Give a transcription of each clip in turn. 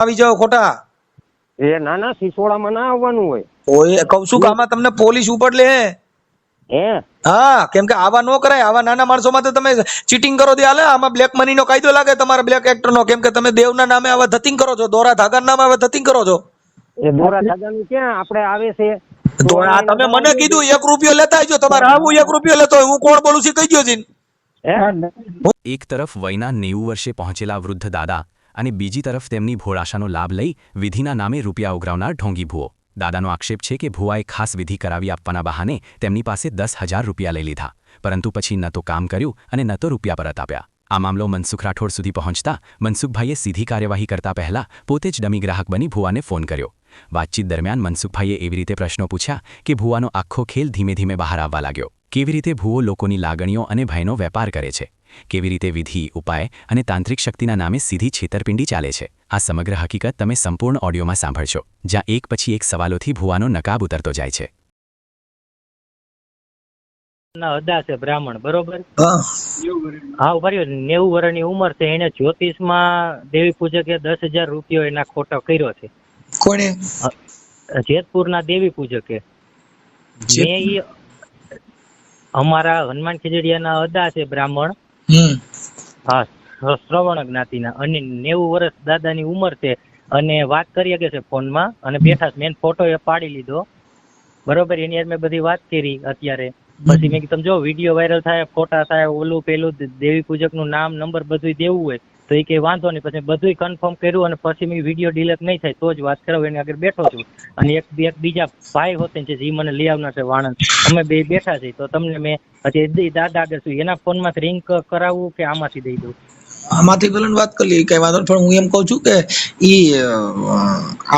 આવી જાઓ ખોટા. એ ના ના સિસોડામાં ના આવવાનું હોય. ઓય કહું છું કે આમાં તમને પોલીસ ઉપર લે. હે હા, કેમ કે આવા નો કરાય. આવા નાના માણસો માં તો તમે ચીટિંગ કરો દે હાલે. આમાં બ્લેક મની નો કાયદો લાગે તમારા બ્લેક એક્ટર નો, કેમ કે તમે દેવના નામે આવા ધતિંગ કરો છો, દોરા ધાગા નામે આવા ધતિંગ કરો છો. એ દોરા ધાગાનું ક્યાં આપણે આવે છે? તો આ તમે મને કીધું 1 રૂપિયો લેતા આવજો. તમારે આવું 1 રૂપિયો લેતો હોય, હું કોણ બોલું છું કહી દો જીન. એક તરફ વયના 90 વર્ષે પહોંચેલા વૃદ્ધ દાદા અને બીજી તરફ તેમની ભોળાશાનો લાભ લઈ વિધિના નામે રૂપિયા ઉઘરાવનાર ઢોંગી ભૂવો. દાદાનો આક્ષેપ છે કે ભુવાએ ખાસ વિધિ કરાવી આપવાના બહાને તેમની પાસે 10,000 રૂપિયા લઈ લીધા, પરંતુ પછી ન તો કામ કર્યું અને ન તો રૂપિયા પરત આપ્યા. આ મામલો મનસુખ રાઠોડ સુધી પહોંચતા મનસુખભાઈએ સીધી કાર્યવાહી કરતા પહેલા પોતે જ ડમી ગ્રાહક બની ભુવાને ફોન કર્યો. વાતચીત દરમિયાન મનસુખભાઈએ એવી રીતે પ્રશ્નો પૂછ્યા કે ભુવાનો આખો ખેલ ધીમે ધીમે બહાર આવવા લાગ્યો. કેવી રીતે ભુવો લોકોની લાગણીઓ અને ભયનો વેપાર કરે છે, કેવી રીતે વિધિ, ઉપાય અને તાંત્રિક શક્તિના નામે સીધી છેતરપિંડી ચાલે છે. આ સમગ્ર હકીકત તમે સંપૂર્ણ ઓડિયોમાં સાંભળશો, જ્યાં એક પછી એક સવાલોથી ભુવાનો નકાબ ઉતરતો જાય છે. અદા છે બ્રાહ્મણ, બરોબર? હા, ઉભા રહ્યો. 90 વર્ષની ઉંમર છે. એને જ્યોતિષમાં દેવી પૂજકે 10,000 રૂપિયો એના ખોટો કર્યો છે. કોણે? જેતપુરના દેવી પૂજકે. મેં ઈ અમારા હનુમાન ખીજડીયાના અદા છે બ્રાહ્મણ. હા, શ્રવણ જ્ઞાતિના, અને 90 વર્ષ દાદાની ઉંમર છે, અને વાત કરી શકે છે ફોનમાં, અને બેઠા મેં ફોટો એ પાડી લીધો, બરોબર? એની યાર મેં બધી વાત કરી અત્યારે. પછી મેં કીધું જો વિડીયો વાયરલ થાય, ફોટા થાય, ઓલું પેલું દેવી પૂજક નું નામ, નંબર બધું દેવું હોય તો એ કઈ વાંધો નહીં. પછી બધું કન્ફર્મ કર્યું, અને પછી મેં વિડીયો ડિલીટ નહીં થાય તો જ વાત કરાવું. એની આગળ બેઠો છું, અને એક બીજા ભાઈ હોતે છે જે મને લઈ આવનાર છે વાણંદ, અમે બે બેઠા છીએ. તો તમને મેં હજી દાદા આગળ છું, એના ફોન માંથી રિંગ કરાવવું કે આમાંથી દઈ દઉં? આમાંથી ભલે વાત કરી લઈએ, કઈ વાંધો નહીં. પણ હું એમ કહું છું કે ઈ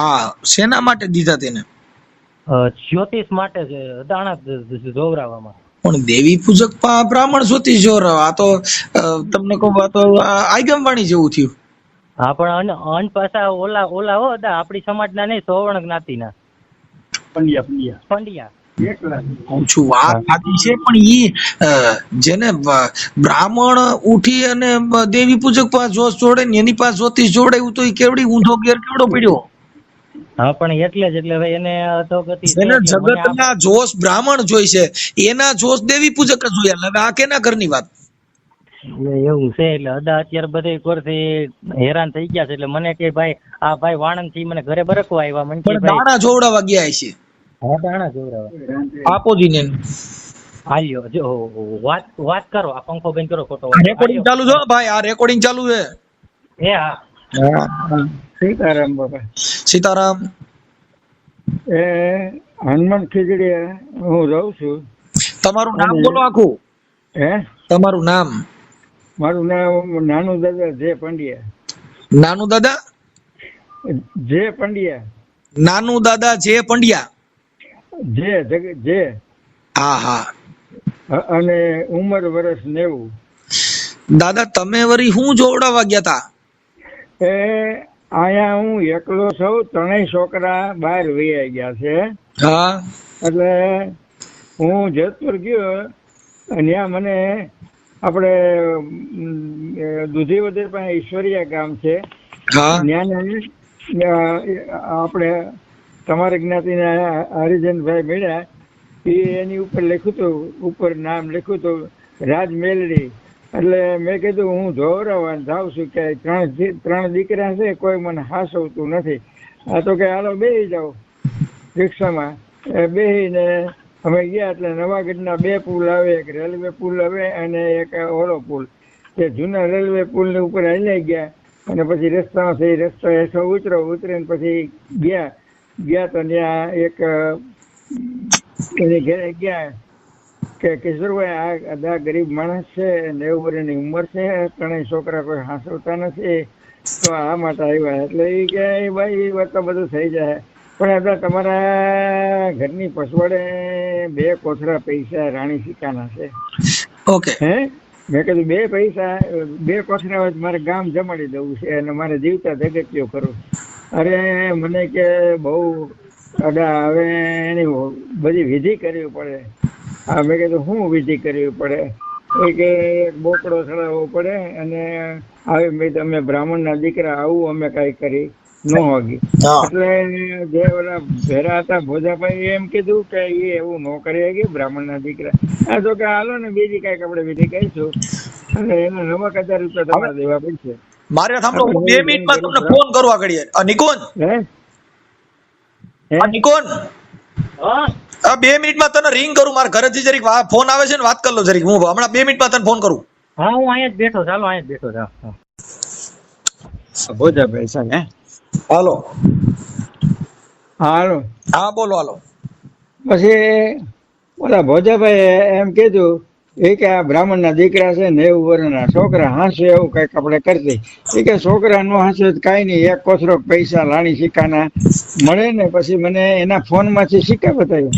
આ શેના માટે દીધા તેને? જ્યોતિષ માટે છે, દાણા જોવરાવામાં. પણ દેવી પૂજક બ્રાહ્મણ જ્યોતિષ જોવરાવ, આ તો તમને કહું, આ તો આગમવાણી જેવું થયું. હા, પણ અન પાછા ઓલા હો દા, આપણી સમાજના નહીં, સોવર્ણ જ્ઞાતિના પંડ્યા. કહું છું વાત સાચી છે, પણ ઈ જેને બ્રાહ્મણ ઉઠી અને દેવી પૂજક પાસે જોશ જોડે ને એની પાસે જ્યોતિષ જોડાયું તો એ કેવડી ઊંધો ગેર કેવડો પડ્યો. હા, પણ એટલે જ ભાઈ એને અધોગતિ છે. એને જગતના જોશ બ્રાહ્મણ જોઈ છે, એના જોશ દેવી પૂજક જ જોયા. હવે આ કેના ઘરની વાત? એવું છે. એટલે અદા અત્યારે બધે કોરથી હેરાન થઈ ગયા છે. એટલે મને કે ભાઈ આ ભાઈ વાણંદ થી મને ઘરે બરકવા આવ્યા. મને કે દાણા જોવડાવવા ગયા છે. હા, દાણા જોવડાવવા. આપો જીને હાલ્યો જો વાત કરો. આ પંખો બંધ કરો. ખોટો રેકોર્ડિંગ ચાલુ છે ભાઈ, આ રેકોર્ડિંગ ચાલુ છે. એ હા. સીતારામ બાપા. સીતારામ. એ હનુમાન ખીજડીયા હું રહું છું. તમારું નામ બોલો આખું. હે? તમારું નામ? મારું નામ નાનુ દાદા જે પંડ્યા. નાનુ દાદા જે પંડ્યા. નાનુ દાદા જે પંડ્યા. જે હા હા. અને ઉંમર વર્ષ 90. દાદા તમે વરી શું જોવડાવવા ગયા તા? એ અહીંયા હું એકલો છું, 3 છોકરા બહાર વહી ગયા છે. હા. એટલે હું જેતપુર ગયો, અને ત્યાં મને આપણે દૂધીવદર પાસે ઈશ્વરિયા ગામ છે. હા. ત્યાં આપણે તમારી જ્ઞાતિના હરિજનભાઈ મળ્યા. એની ઉપર લખ્યું હતું, ઉપર નામ લખ્યું હતું રાજ મેલડી. એટલે મેં કીધું હું જોવરાવવા જાઉં છું, કે 3 દીકરા છે, કોઈ મને હાસવતું નથી. આ તો કે હાલો બેસી જાઓ રિક્ષામાં. બેસીને અમે ગયા. એટલે નવાગઢના 2 પુલ આવે, એક રેલવે પુલ આવે અને એક ઓલો પુલ. તે જૂના રેલવે પુલની ઉપર હાલી ગયા, અને પછી રસ્તામાં થઈ રસ્તો હેઠો ઉતરીને પછી ગયા તો ત્યાં એક એની ઘરે ગયા કે કિશોરભાઈ આ ગરીબ માણસ છે, 90 વર્ષની ઉંમર છે, 3 છોકરા કોઈ હાંસવતા નથી, તો આ માટે આવ્યા. એટલે એ કે ભાઈ એ વાત તો બધું થઈ જાય, પણ અત્યારે તમારા ઘરની પસવાડે 2 કોથળા પૈસા રાણી સિક્કાના છે. ઓકે. હે? મેં કીધું 2 પૈસા 2 કોથળા મારે ગામ જમાડી દેવું છે, અને મારે જીવતા જગત્યો કરું. અરે મને કે બહુ અડા, હવે એની બધી વિધિ કરવી પડે. હા, મેં કીધું શું વિધિ કરવી પડે? એ કે બોકડો ચડાવવો પડે, અને આવી મેં તમે બ્રાહ્મણના દીકરા આવું અમે કાંઈ કરી. નો વાગી. હા. એટલે જે ઓલા ભેરા હતા ભોજાભાઈ એમ કીધું કે એ એવું નો કરી શકે બ્રાહ્મણ ના દીકરા. આ તો કે હાલો ને બીજી કઈક આપણે વિધિ કહીશું અને એને 9,000 રૂપિયા તમારે દેવા પડશે. મારે સાંભળો, હું 2 મિનિટમાં તમને ફોન કરવા ઘડીએ. નિકોન, હે નિકોન, હા 2 મિનિટમાં તને રિંગ કરું. મારા ઘરેથી જરીક ફોન આવે છે ને, વાત કરી લો જરીક. હું હમણાં 2 મિનિટમાં તને ફોન કરું. હા હું અહીંયા જ બેઠો, ચાલો અહીંયા જ બેઠો હા. ભોજાભાઈ સાહેબ. હાલો. હાલો. હા બોલો. હાલો. પછી ઓલા ભોજાભાઈ એમ કીધું એ કે આ બ્રાહ્મણ ના દીકરા છે 90 વર્ષના છોકરા હાંસે એવું કઈક આપણે કરતી. એ કે છોકરા નો હાંસે કઈ નહીં, એક કોથરો પૈસા લાણી સિક્કાના મળે ને પછી મને એના ફોન માંથી સિક્કા બતાવ્યા.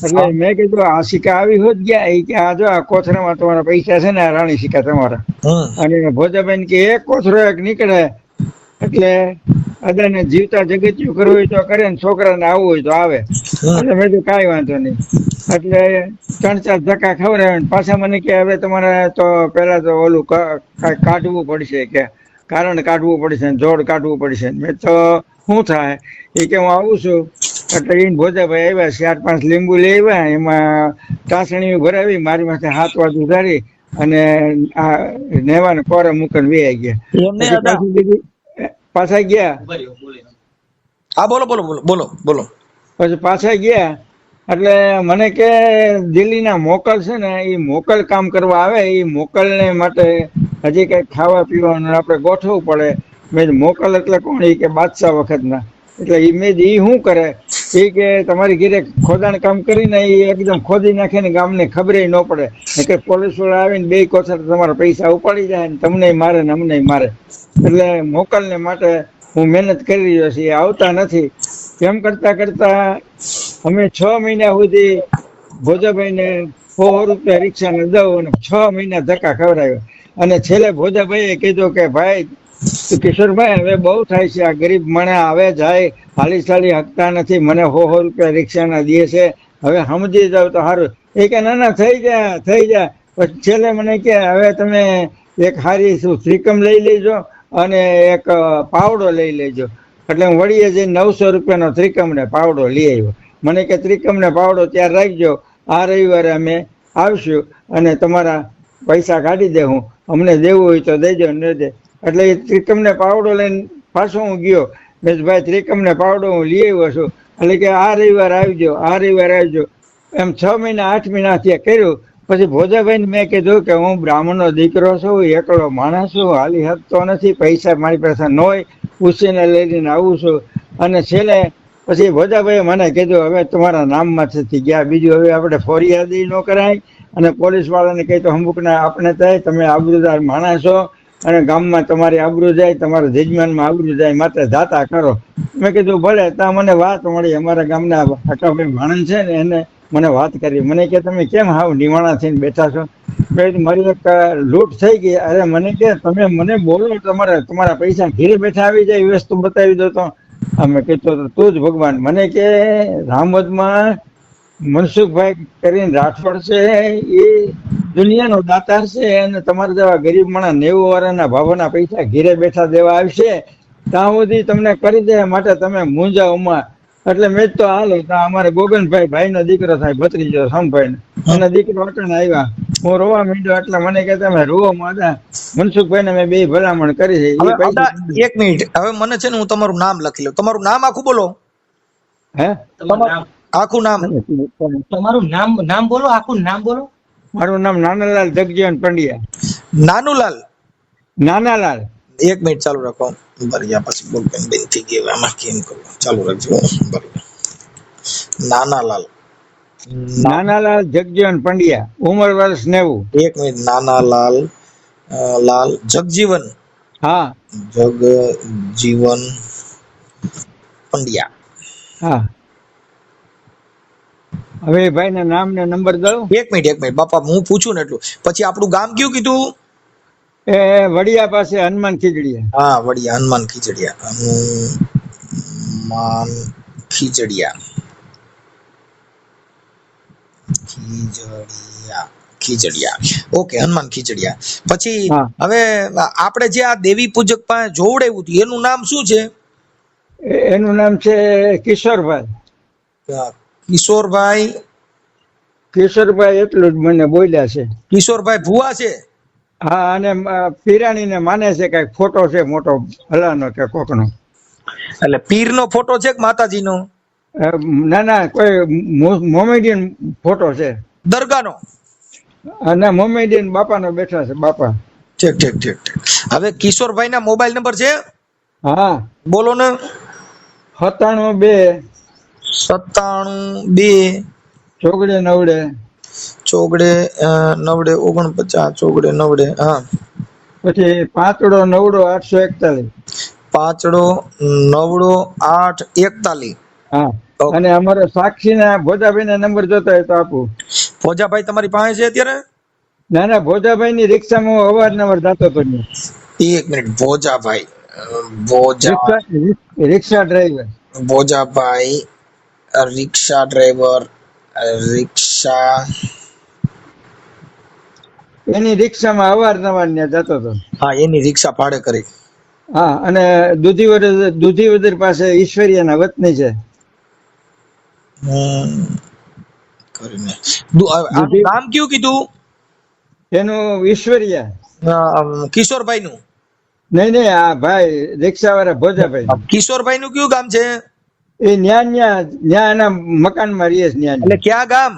એટલે મેં કીધું આ સિક્કા આવી હોત ગયા. એ કે આ જો આ કોથરામાં તમારા પૈસા છે ને, આ રાણી સિક્કા તમારા. અને ભોજાભાઈ કે એક કોથરો એક નીકળે એટલે અદાને જીવતા જગત્યું કરવું હોય તો કરે ને છોકરાને આવવું હોય તો આવે. એટલે મેં કીધું કાંઈ વાંધો નહીં. એટલે 3-4 ધક્કા ખવડાવ્યા. પાછા મને કે હવે તમારે તો પેલા તો ઓલું કાઢવું પડશે, કે કારણ કાઢવું પડશે, જોડ કાઢવું પડશે. મેં તો શું થાય એ કે હું આવું છું. એટલે એને ભોજાભાઈ આવ્યા, 4-5 લીંબુ લઈ આવ્યા, એમાં ટાસણી ભરાવી, મારી માથે હાથ વાતું ધરી અને આ નેવાને કોરે મૂકીને વે ગયા. પાછા ગયા. હા બોલો. પછી પાછા ગયા એટલે મને કે દિલ્હીના મોકલ છે ને, એ મોકલ કામ કરવા આવે, એ મોકલને માટે હજી કઈ ખાવા પીવાનું આપણે ગોઠવવું પડે. મેં મોકલ એટલે કોણ? એ કે બાદશાહ વખતના. એટલે એ મેં એ શું કરે એ કે તમારી ઘરે ખોદાણ કામ કરીને એ એકદમ ખોદી નાખે ને ગામને ખબર ન પડે કે પોલીસ વાળા આવીને 2 કોથર તમારા પૈસા ઉપાડી જાય ને તમને મારે ને અમને મારે. એટલે મોકલને માટે હું મહેનત કરી રહ્યો છું, એ આવતા નથી. એમ કરતા કરતા અમે 6 મહિના સુધી ભોજાભાઈને 100 રૂપિયા રિક્ષાને દઉં અને 6 મહિના ધક્કા ખવડાવ્યા. અને છેલ્લે ભોજાભાઈએ કીધું કે ભાઈ કિશોરભાઈ હવે બહુ થાય છે, આ ગરીબ માણસ આવે જાય હાલી ચાલી હકતા નથી, મને 100 રૂપિયા રિક્ષાના દે છે, હવે સમજી જાવ તો સારું. એ કે ના થઈ જાય. પછી છેલ્લે મને કે હવે તમે એક હારી શ્રીકમ લઈ લેજો અને એક પાવડો લઈ લેજો. એટલે હું વળીએ જઈને 900 રૂપિયાનો ત્રિકમ ને પાવડો લઈ આવ્યો. મને કે ત્રિકમ ને પાવડો ત્યાં રાખજો, આ રવિવારે અમે આવશું અને તમારા પૈસા કાઢી દે, હું અમને દેવું હોય તો દેજો ન દે. એટલે એ ત્રિકમ ને પાવડો લઈને પાછો હું ગયો. મેં ભાઈ ત્રિકમ ને પાવડો હું લઈ આવ્યો છું, એટલે કે આ રવિવારે આવજો. એમ 6 મહિના 8 મહિના ત્યાં કર્યું. પછી ભોજાભાઈને મેં કીધું કે હું બ્રાહ્મણનો દીકરો છું, એકલો માણસ છું, હાલી શકતો નથી, પૈસા મારી પાસે ન હોય, ઉછીને લઈને આવું છું. અને છેલ્લે પછી ભોજાભાઈએ મને કીધું હવે તમારા નામમાંથી ગયા, બીજું હવે આપણે ફરિયાદી ન કરાય અને પોલીસ વાળાને કહી તો અમુકને આપણે થાય તમે આબરૂદાર માણસ છો અને ગામમાં તમારી આબરૂ જાય, તમારા જજમાનમાં આબરૂ જાય, માટે જાતા કરો. મેં કીધું ભલે. ત્યાં મને વાત મળી, અમારા ગામના હકાભાઈ માણસ છે ને એને મને વાત કરી. મને કે તમે કેમ હાવ નિવાણા થઈને બેઠા છો? મારી એક લૂંટ થઈ ગઈ. અરે મને કે તમે મને બોલો, તમારા પૈસા ઘેરે બેઠા આવી જાય એ વસ્તુ બતાવી દો તો. અમે કીધું તું જ ભગવાન. મને કે રામવદમાં મનસુખભાઈ કરીને રાઠોડ છે, એ દુનિયાનો દાતાર છે અને તમારા જેવા ગરીબ માણસ 90 વર્ષના ભાવોના પૈસા ઘેરે બેઠા દેવા આવશે ત્યાં સુધી તમને કરી દે, માટે તમે મૂંઝાઓમાં. એટલે મેં તો હાલો અમારે ગોગનભાઈ નો દીકરો થાય, ભત્રીજો સમભાઈ એના દીકરો અટણ આવ્યા. હું રોવા માંડ્યો. એટલે મને કે તમે રોવો માદા, મનસુખભાઈ ને મેં 2 ભલામણ કરી છે. એક મિનિટ, હવે મને છે ને હું તમારું નામ લખી લઉં. તમારું નામ આખું બોલો. હે આખું નામ? તમારું નામ બોલો, આખું નામ બોલો. મારું નામ નાનાલાલ જગજીવન પંડ્યા. નાનાલાલ. એક મિનિટ ચાલુ રાખો. ભર્યા પછી બોલપેન બેન થઈ ગઈ, આમાં કેમ કરવું? ચાલુ રાખજો. નાનાલાલ જગજીવન પંડ્યા, ઉંમર વર્ષ 90. એક મિનિટ. નાનાલાલ જગજીવન. હા, જગજીવન પંડ્યા. હા. હવે ભાઈ ના નામ ને નંબર દઉં? એક મિનિટ બાપા, હું પૂછું ને એટલું. પછી આપણું ગામ કયું કીધું? એ વડિયા પાસે હનુમાન ખીજડીયા. હા, વડિયા, હનુમાન ખીજડીયા. હનુમાન ખીજડીયા. ઓકે, હનુમાન ખીજડીયા. પછી હવે આપણે જે આ દેવી પૂજક પાસે જોવડાવ્યું હતું એનું નામ શું છે? એનું નામ છે કિશોરભાઈ. કિશોરભાઈ. કિશોરભાઈ એટલું જ મને બોલ્યા છે. કિશોરભાઈ ભુવા છે. હા, અને પીરાણીને માને છે કઈક ફોટો છે મોટો હલાનો કે કોકનો. એટલે પીરનો ફોટો છે કે માતાજીનો? ના ના, કોઈ મોમેડિયન ફોટો છે. દરગાહનો? ના, મોમેડિયન બાપાનો બેઠા છે બાપા. ઠીક ઠીક ઠીક ઠીક. હવે કિશોરભાઈ ના મોબાઈલ નંબર છે? હા, બોલો ને. 97 97 2 ચોગડે 49 ચોગડે 90. હા, પછી 5 9 841. 5 9 8 41. હા, ઓકે. અને અમારે સાક્ષીના ભોજાભાઈ ના નંબર જોતા હોય તો આપું. ભોજાભાઈ તમારી પાસે છે અત્યારે? ના ના, ભોજાભાઈ ની રિક્ષામાં હું અવારનવાર જતો હતો ત્યાં. એક મિનિટ. ભોજાભાઈ રિક્ષા ડ્રાઈવર. ભોજાભાઈ રિક્ષા ડ્રાઈવર. રિક્ષા એની રિક્ષામાં અવારનવાર ત્યાં જતો હતો. હા, એની રિક્ષા ભાડે કરી. હા, અને દૂધીવદર પાસે ઈશ્વરિયાના વતની છે. કરીને આનું નામ કયું કીધું? એનું ઈશ્વરિયા. કિશોરભાઈ નું? નહીં, આ ભાઈ રિક્ષા વાળા ભોજાભાઈ. કિશોરભાઈ નું કયું ગામ છે? એ ન્યા એના મકાનમાં રહીએ છે. એટલે ક્યાં ગામ?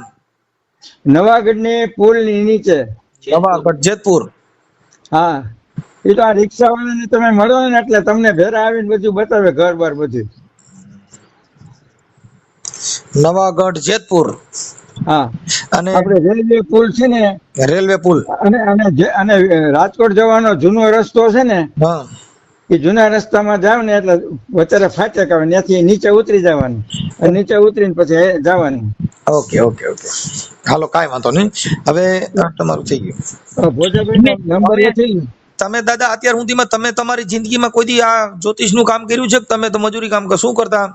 નવાગઢ ની પુલ ની નીચે. નવાગઢ, જેતપુર. હા, એ તો આ રિક્ષા વાળાને તમે મળો ને એટલે તમને ભેરા આવીને બધું બતાવે, ઘર બાર બધું. નવાગઢ, જેતપુર. હા, અને આપણે રેલવે પુલ છે ને, રેલવે પુલ. અને રાજકોટ જવાનો જૂનો રસ્તો છે ને, હા, એ જૂના રસ્તામાં જાવ ને એટલે વચ્ચે ફાટક આવે, ત્યાંથી નીચે ઉતરી જવાનું, અને નીચે ઉતરીને પછી જવાનું. ઓકે ઓકે ઓકે, હાલો, કાંઈ વાંધો નહીં. હવે તમારું થઈ ગયું. ભોજાભાઈ નંબર નથી. તમે દાદા અત્યાર સુધીમાં તમે તમારી જિંદગીમાં કોઈ દી આ જ્યોતિષ નું કામ કર્યું છે કે તમે તો મજૂરી કામ શું કરતા?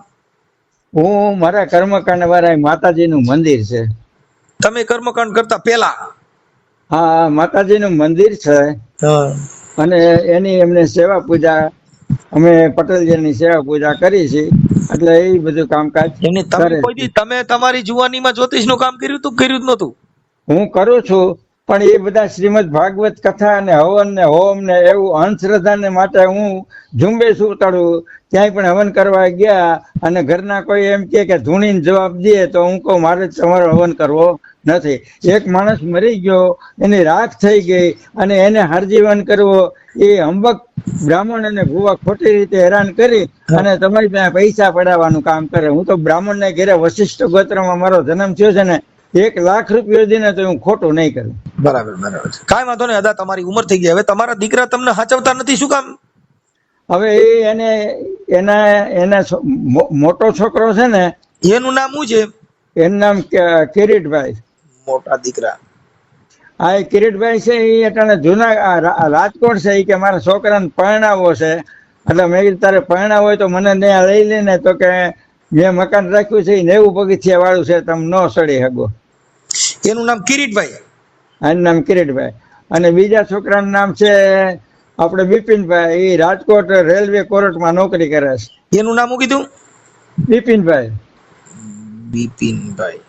હું મારા કર્મકાંડ વાળા માતાજી નું મંદિર છે. તમે કર્મકાંડ કરતા પેલા? હા, માતાજી નું મંદિર છે, અને એની એમને સેવા પૂજા, અમે પટેલજીની સેવા પૂજા કરી છે, એટલે એ બધું કામકાજ તમે તમારી જુવાનીમાં જ્યોતિષ નું કામ કર્યું તું કર્યું જ નતું? હું કરું છું, પણ એ બધા શ્રીમદ ભાગવત કથા ને હવન ને હોમ ને એવું અંધશ્રદ્ધા ને માટે હું ઝુંબેશ ઉતાડું. ક્યાંય પણ હવન કરવા ગયા અને ઘરના કોઈ એમ કે ધૂણીને જવાબ દે તો હું કહું મારે તમારો હવન કરવો નથી. એક માણસ મરી ગયો, એની રાખ થઈ ગઈ, અને એને હરજીવન કરવો એ હંબક બ્રાહ્મણ અને ભુવા ખોટી રીતે હેરાન કરી અને તમારી પાસે પૈસા પડાવવાનું કામ કરે. હું તો બ્રાહ્મણ ને ઘેરે વશિષ્ઠ ગોત્રમાં મારો જન્મ થયો છે ને, 1 લાખ રૂપિયા દીને તો હું ખોટું નહીં કરું. બરાબર બરાબર, કાંઈ વાંધો નહીં. દાદા તમારી ઉંમર થઈ ગઈ, હવે તમારા દીકરા તમને સાચવતા નથી, શું કામ? હવે એના મોટો છોકરો છે ને, એનું નામ શું છે? એનું નામ કિરીટભાઈ. મોટા દીકરા? હા, એ કિરીટભાઈ છે, એ અટાણે જૂના રાજકોટ છે. એ કે મારા છોકરાને પરણાવો છે, એટલે મેં કીધું તારે પરણાવો હોય તો મને ત્યાં લઈ લે ને. તો કે મેં મકાન રાખ્યું છે, 90 પગથિયા વાળું છે, તમે ન સડી શકો. એનું નામ કિરીટભાઈ? એનું નામ કિરીટભાઈ. અને બીજા છોકરાનું નામ છે આપણે બિપિનભાઈ. એ રાજકોટ રેલવે કોર્ટમાં નોકરી કરે છે. એનું નામ શું કીધું? બિપિનભાઈ. બિપિનભાઈ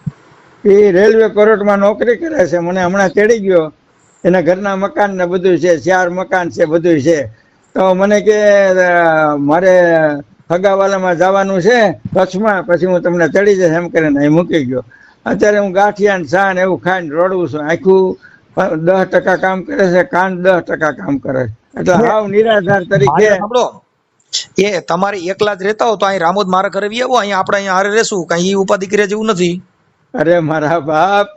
એ રેલવે કોર્ટમાં નોકરી કરે છે. મને હમણાં તેડી ગયો, એના ઘરના મકાન ને બધું છે, 4 મકાન છે, બધું છે. તો મને કે મારે ફગાવાલામાં જવાનું છે કચ્છમાં, પછી હું તમને તેડી જઈશ એમ કરીને અહીં મૂકી ગયો. અત્યારે હું ગાંઠિયા ને ચા ને એવું ખાઈને રોડવું છું. આખું 10% કામ કરે છે, કાન 10% કામ કરે છે, એટલે હાવ નિરાધાર તરીકે. એ તમારે એકલા જ રહેતા હો તો અહીં રામોદ મારા ઘરે આવો, અહીંયા આપણે અહીંયા હારે રહેશું, કઈ ઉપાધિ કર્યા જેવું નથી. અરે મારા બાપ,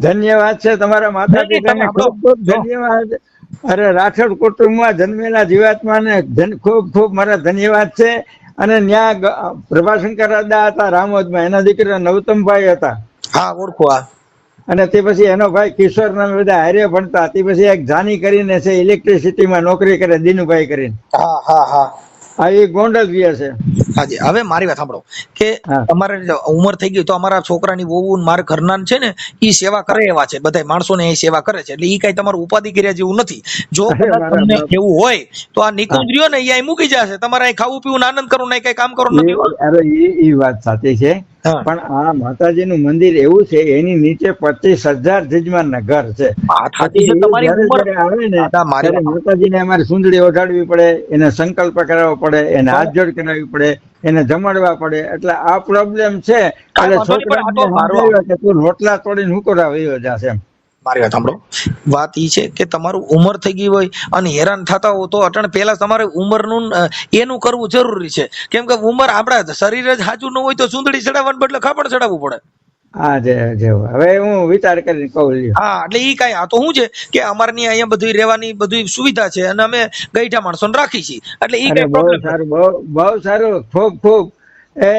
ધન્યવાદ છે તમારા માતા પિતાને, ખૂબ ખૂબ ધન્યવાદ. અરે રાઠોડ કુટુંબમાં જન્મેલા જીવાત્માને ખૂબ ખૂબ મારા ધન્યવાદ છે. અને ત્યાં પ્રભાશંકર દાદા હતા રામોદમાં, એના દીકરા નવતમભાઈ હતા. હા, ઓળખો. અને તે પછી એનો ભાઈ કિશોર નામે બધા હારે ભણતા. તે પછી એક જાની કરીને છે, ઇલેક્ટ્રિસિટીમાં નોકરી કરે, દિનુભાઈ કરીને. હા હા હા. આ એ ગોંડલ ગયા છે. હાજી, હવે મારી વાત સાંભળો કે હા. અમારે ઉંમર થઈ ગઈ તો અમારા છોકરાની વહુ ને મારા ઘરના છે ને ઈ સેવા કરે એવા છે, બધા માણસોને એ સેવા કરે છે, એટલે ઈ કઈ તમારું ઉપાધિ કર્યા જેવું નથી. જો અરે કદાચ મારા તમને બાપ. એવું હોય તો આ નિકુંજ રહ્યો ને એ અહીં મૂકી જશે, તમારે અહીં ખાવું પીવું ને આનંદ કરવું નહીં, કઈ કામ કરવું નથી. અરે એ વાત સાચી છે, હા. પણ આ માતાજીનું મંદિર એવું છે, એની નીચે 25,000 જજમાનના ઘર છે. વાત સાચી છે તમારી. જ્યારે ઉંમર જ્યારે આવે ને દાદા, મારી ત્યારે માતાજીને અમારે સુંદડી ઓઢાડવી પડે, એને સંકલ્પ કરાવવો પડે, એને હાથ જોડ કરાવવી પડે, એને જમાડવા પડે, એટલે આ પ્રોબ્લેમ છે. એટલે વાંધો નહીં, પણ આ તો છોકરાને મારો- સમજાવ્યા કે તું રોટલા તોડીને હુકોરા વયો જાશે એમ. મારી વાત સાંભળો, વાત ઈ છે કે તમારું ઉંમર થઈ ગઈ હોય અને હેરાન થતા હો તો અટણ પહેલા તમારે ઉંમરનું એનું કરવું જરૂરી છે, કેમ કે ઉંમર આપણા શરીર જ સાચું ન હોય તો સુંદડી ચડાવવાને બદલે ખાપણ ચડાવવું પડે. હા હવે હું વિચાર કરીને કહું લ્યો. હા, એટલે ઈ કઈ આ તો શું છે કે અમારે ત્યાં અહીંયા બધી રહેવાની બધી સુવિધા છે અને અમે ગઈઠા માણસોને રાખી છીએ, એટલે ઈ અરે કઈ બહુ પ્રોબ્લેમ સારું, બહુ સારું, ખૂબ એ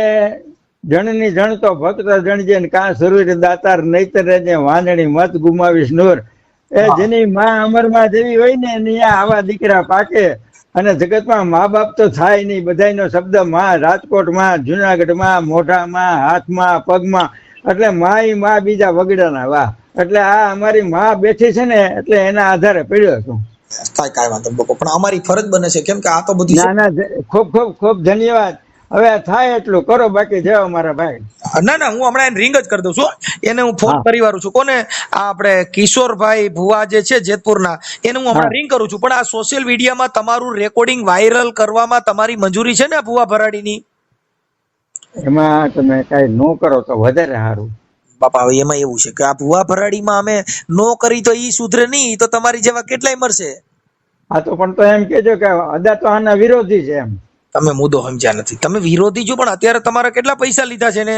જણની જણ તો ભક્ત જણજે ને કાં સરુર દાતાર નહીતર રેજે વાંદણી મત ગુમાવીશ નૂર. એ જેની માં અમરમાં જેવી હોય ને એની આવા દીકરા પાકે, અને જગતમાં મા બાપ તો થાય નહીં, બધાયનો શબ્દ માં, રાજકોટમાં, જુનાગઢમાં, મોઢામાં, હાથમાં, પગમાં, એટલે માં બીજા વગડાના વાહ. એટલે આ અમારી માં બેઠી છે ને એટલે એના આધારે પડ્યો છું. કાંઈ વાંધો નહીં બાપા, પણ અમારી ફરજ બને છે, કેમ કે આ તો બધી ના ખૂબ ધન્યવાદ. હવે થાય એટલું કરો, બાકી જાઓ મારા ભાઈ. ના હું હમણાં એને રિંગ જ કરી દઉં છું, એને હું ફોન કરી વાળું છું. કોને? આ આપણે કિશોરભાઈ ભુવા જે છે જેતપુરના, એને હું હમણાં રિંગ કરું છું. પણ આ સોશિયલ મીડિયામાં તમારું રેકોર્ડિંગ વાયરલ કરવામાં તમારી મંજૂરી છે ને ભુવા ભરાડીની? એમાં તમે કઈ નો કરો તો વધારે સારું. બાપા હવે એમાં એવું છે કે આ ભુવા ભરાડીમાં અમે નો કરી તો ઈ સુધરે નહીં, તો તમારી જેવા કેટલાય મરશે. હા તો પણ તો એમ કેજો કે અદા તો આના વિરોધી છે એમ. તમે મુદ્દો સમજ્યા નથી, તમે વિરોધી છો, પણ અત્યારે તમારા કેટલા પૈસા લીધા છે ને?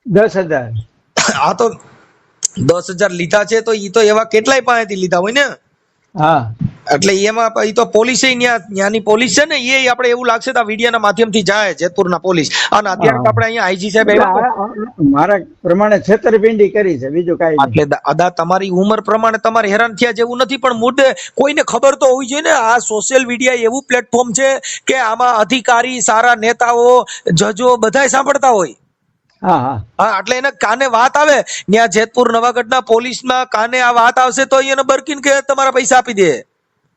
10,000. આ તો 10,000 લીધા છે તો ઈ તો એવા કેટલાય પાસેથી લીધા હોય ને. હા એટલે એમાં ઈ તો પોલીસે ત્યાંની પોલીસ છે ને, એ આપણે એવું લાગશે તો આ વિડિયાના માધ્યમથી જાય જેતપુરના પોલીસ, અને અત્યારે આપણે અહીંયા આઈજી સાહેબ આવ્યા. મારા પ્રમાણે છેતરપિંડી કરી છે, બીજું કઈ નહીં. એટલે અદા તમારી ઉંમર પ્રમાણે તમારે હેરાન થયા જેવું નથી, પણ મુદ્દે કોઈને ખબર તો હોવી જોઈએ ને. આ સોશિયલ મીડિયા એવું પ્લેટફોર્મ છે કે આમાં અધિકારી, સારા નેતાઓ, જજો બધાય સાંભળતા હોય. હા, એટલે એને કાને વાત આવે, ત્યાં જેતપુર નવાગઢના પોલીસમાં કાને આ વાત આવશે તો એને બરકીન કે તમારા પૈસા આપી દે.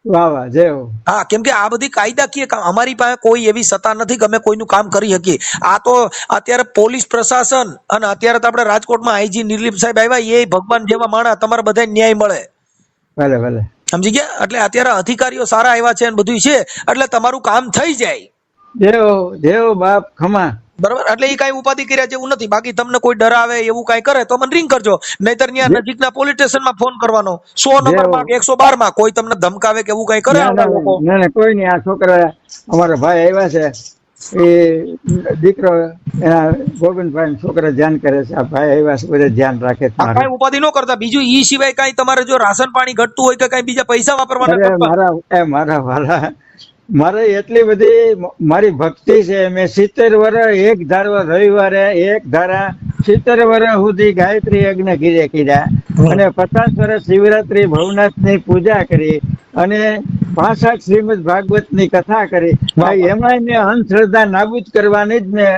વાહ જય હો. હા, કેમ કે આ બધી કાયદાકીય કામ, અમારી પાસે કોઈ એવી સત્તા નથી કે અમે કોઈનું કામ કરી શકીએ. આ તો અત્યારે પોલીસ પ્રશાસન, અને અત્યારે તો આપણે રાજકોટમાં આઈજી નિર્લિપ સાહેબ આવ્યા, એ ભગવાન જેવા માણસ, તમારે બધા ન્યાય મળે. ભલે સમજી ગયા? એટલે અત્યારે અધિકારીઓ સારા આવ્યા છે અને બધું છે, એટલે તમારું કામ થઈ જાય. દેવ બાપ ખમા. બરાબર, એટલે એ કઈ ઉપાધિ કર્યા જેવું નથી. બાકી તમને કોઈ ડરાવે એવું કઈ કરે તો મને રિંગ કરજો, નહીતર ત્યાં નજીકના પોલીસ સ્ટેશનમાં ફોન કરવાનો, 100 નંબરમાં 112 માં. કોઈ તમને ધમકાવે કે એવું કઈ કરે લોકો? ના કોઈ નહીં. આ છોકરા અમારા ભાઈ આવ્યા છે, એ દીકરો એના ગોવિંદભાઈ છોકરા ધ્યાન કરે છે. આ ભાઈ આવ્યા છે, બધા ધ્યાન રાખે છે. કઈ ઉપાધિ ન કરતા. બીજું ઈ સિવાય કઈ તમારે જો રાશન પાણી ઘટતું હોય કે કઈ બીજા પૈસા વાપરવાના? મારા વાલા, મારે એટલી બધી મારી ભક્તિ છે. મેં 70 વર્ષ એક ધારો રવિવારે એક ધારા 70 વર્ષ સુધી ગાયત્રી યજ્ઞ કર્યા, અને 50 વર્ષ શિવરાત્રી ભવનાથની પૂજા કરી, અને 65 શ્રીમદ ભાગવત ની કથા કરી. એમાં મેં અંધશ્રદ્ધા નાબૂદ કરવાની જ મેં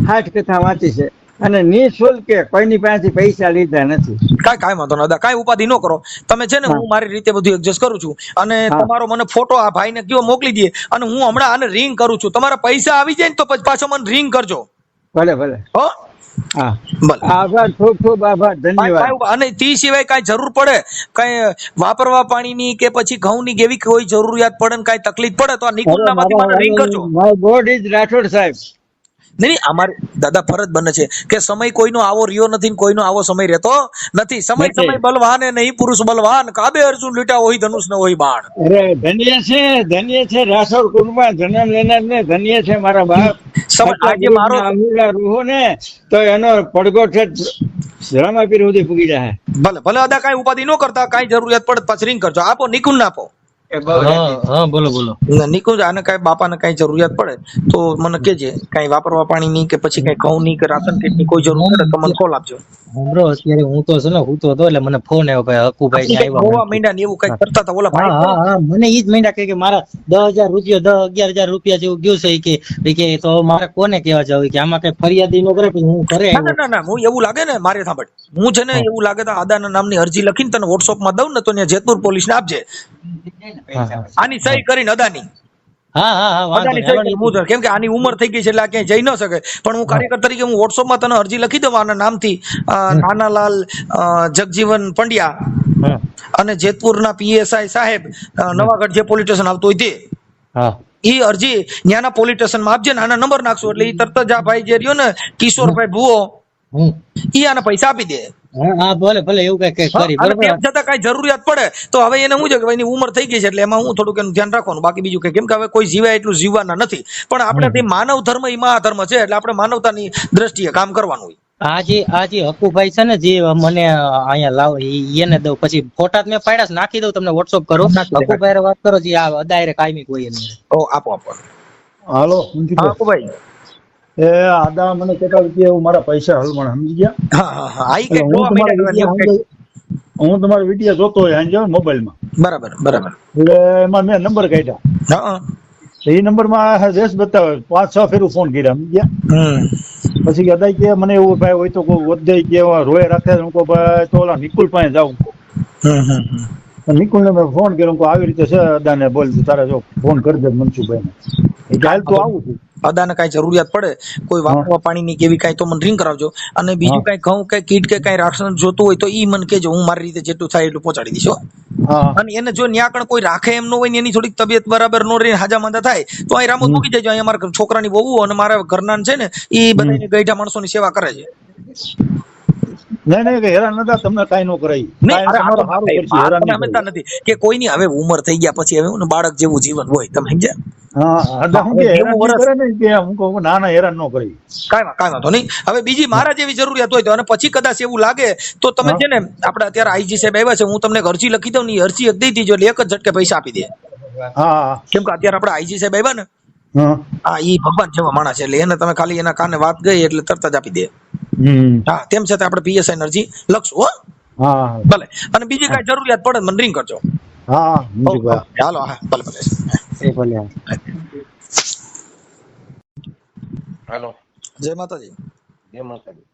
60 કથા વાંચી છે, અને નિઃશુલ્ક કોઈની પાસેથી પૈસા લીધા નથી. કાંઈ વાંધો ન દાદા, કાંઈ ઉપાધિ ન કરો તમે. છે ને હું મારી રીતે બધું એડજસ્ટ કરું છું, અને તમારો મને ફોટો આ ભાઈને કયો મોકલી દે, અને હું હમણાં આને રિંગ કરું છું. તમારા પૈસા આવી જાય ને તો પછી પાછો મને રિંગ કરજો. ભલે હો, હા ભલે. આભાર, ખૂબ આભાર, ધન્યવાદ. અને તે સિવાય કાંઈ જરૂર પડે, કાંઈ વાપરવા પાણીની કે પછી ઘઉંની કેવી કોઈ જરૂરિયાત પડે ને કાંઈ તકલીફ પડે તો આ નિકુંજનામાંથી મને રિંગ કરજો. માય ગોડ ઇઝ રાઠોડ સાહેબ. નહીં, અમારે દાદા ફરજ બને છે કે સમય કોઈનો આવો રહ્યો નથી, કોઈનો આવો સમય રહેતો નથી. સમય બલવાન એ નહીં, પુરુષ બલવાન. કાબે અર્જુન લીટા હોય ધનુષ ને હોય બાણ. અરે ધન્ય છે રાઠોડ કુટુંબમાં જન્મ લેનાર ને, ધન્ય છે મારા બાપ. આજે મારો રૂહો ને તો એનો પડઘો છે રામાપીર સુધી પૂગી જાય. ભલે અદા, કાંઈ ઉપાધિ ન કરતા. કાંઈ જરૂરિયાત પડે પછી રિંગ કરજો. આપો નિકુંજ આપો. હા બોલો બોલો. નિકુંજ આને કઈ બાપાને કઈ જરૂરિયાત પડે તો મને કેજે, કઈ વાપરવા પાણીની કે પછી કઈ ઘઉં ની કે રાશન કીટ ની કોઈ જરૂર પડે તો મને કોલ આપજો. બ્રો અત્યારે હું તો છે ને હું તો હતો એટલે મને ફોન આવ્યો ભાઈ હકુભાઈ ઈ ને કઈક આવ્યા રોવા મને માંડ્યા ને એવું કઈક કરતા હતા ઓલા હા ભાઈ હા હા મને ઈ જ મહિના કે મારા 10,000 રૂપિયા 11,000 રૂપિયા જેવું ગયું છે કે તો મારે કોને કહેવા જાવ કે આમાં કઈ ફરિયાદી નો કરે પછી હું ઘરે ના ના આવ્યો. ના ના હું એવું લાગે ને મારે સાંભળ, હું છે ને હા. એવું લાગે તો આદાના નામની અરજી લખીને તને WhatsApp માં દઉં ને તો ત્યાં જેતપુર પોલીસ ને આપજે, આની સહી કરીને અદાની હા હા હા વાંધો અદાની નહીં સહી હાલો ને કરીને હું કેમ કે આની ઉંમર થઈ ગઈ છે એટલે આ ક્યાંય જઈ ન શકે, પણ હું કાર્યકર તરીકે હું WhatsApp માં તને અરજી લખી દઉં આના નામથી, નાનાલાલ જગજીવન પંડ્યા હા અને જેતપુરના PSI સાહેબ, નવાગઢ જે પોલીસ સ્ટેશન આવતું હોય તે હા ઈ અરજી ન્યાના પોલીસ સ્ટેશન માં આપજે ને આના નંબર નાખશું એટલે ઈ તરત જ આ ભાઈ જે રહ્યો ને કિશોરભાઈ ભુવો હમ ઈ આને પૈસા આપી દે. હા હા ભલે ભલે એવું કઈ હા, કરી અને બરોબર. તેમ છતાં કઈ જરૂરિયાત પડે તો હવે એને શું છે કે એની ઉંમર થઈ ગઈ છે એટલે એમાં હું થોડુંક એનું ધ્યાન રાખવાનું, બાકી બીજું કઈ, કેમ કે હવે કોઈ જીવાય એટલું જીવવાના નથી, પણ આપણે તે માનવ ધર્મ ઈ મહાધર્મ છે એટલે આપણે માનવતાની દ્રષ્ટિએ કામ કરવાનું હોય. આજે હકુભાઈ છે ને જે મને અહીંયા લાવ એને દઉં પછી ફોટા મેં પાડ્યા છે, નાખી દઉં તમને WhatsApp કરો. નાખી દે, હકુભાઈ હારે વાત કરો જે આ અદાયરે કાયમી કોઈ એની. ઓ આપો આપો. હાલો હા મુંશીભાઈ, કુભાઈ. એ આદા મને કહેતા હતા કે એવું મારા પૈસા હલવાના, સમજી ગયા? હા હા હા, આ ઈ એટલે કઈક જોવા માંડ્યા ને એવું કઈક. હું તમારા વિડીયો જોતો હોય હાંજે મોબાઈલમાં, બરાબર બરાબર. એટલે એમાં મેં નંબર કાઢ્યા. હા. તો એ નંબરમાં દેશ બતાવે 5-6 ફેરું ફોન કર્યા, સમજી ગયા? પછી કહેતા કે મને એવું ભાઈ હોય તો કોઈ વધે કે રોય રાખે, હું કહું ભાઈ તો ઓલા નિકુલ પાસે જાઉં. નિકુલ ને મેં ફોન કર્યો, હું કહું આવી રીતે છે અદાને બોલ, તારે જો ફોન કરી દે મનસુખભાઈ ને. એ હાલ તો આવું છું. અદાને કઈ જરૂરિયાત પડે કોઈ હા વાપરવા પાણીની કેવી કઈ તો મને રિંગ કરાવજો, અને બીજું હા કઈ ઘઉં કઈ કીટ કે કઈ રાશન જોતું હોય તો ઈ મને કેજો, હું મારી રીતે જેટલું થાય એટલું પહોંચાડી દઈશ હો. હા અને એને જો ન્યા કણ કોઈ રાખે એમ ન હોય ને એની થોડીક તબિયત બરાબર નો રહે, હાજા માંદા થાય તો અહીં રામોદ મૂકી દેજો, અહીંયા મારા છોકરાની વહુ અને મારા ઘરના છે ને એ બધાની ગઈઢા માણસોની સેવા કરે છે. નહીં નહીં કે હેરાન નતા, તમને કાંઈ ન કરાય, નહીં કાંઈ અરે આ તો તમારું સારું કરશે, હેરાન તમે નહીં સમજતા કરાય. નથી કે કોઈની હવે ઉંમર થઈ ગયા પછી હવે હું ને બાળક જેવું જીવન હોય, તમે સમજ્યા? હા અદા હું હવે કે 90 હેરાન નહીં વર્ષ કરે ને કે હું કહું ના ના હેરાન ન કરે. કાંઈ વાંધો નહીં. હવે બીજી મારા જેવી જરૂરિયાત હોય તો, અને પછી કદાચ એવું લાગે તો તમે હા છે ને આપણે અત્યારે આઈજી સાહેબ આવ્યા છે, હું તમને એક અરજી લખી દઉં ને એ અરજી એક દઈ દીજો એટલે એક જ ઝટકે પૈસા આપી દે. હા કેમ કે અત્યારે આપણે આઈજી સાહેબ આવ્યા ને, હા હા ઈ ભગવાન જેવા માણસ છે એટલે એને તમે ખાલી એના કાને વાત ગઈ એટલે તરત જ આપી દે. હા તેમ છતાં આપણે PSI ની અરજી લખશું હો. હા ભલે. અને બીજી કાંઈ જરૂરિયાત પડે મને રિંગ કરજો. હા ઓકે, હાલો, હા ભલે ભલે. એ ભલે. હેલો, જય માતાજી. જય માતાજી.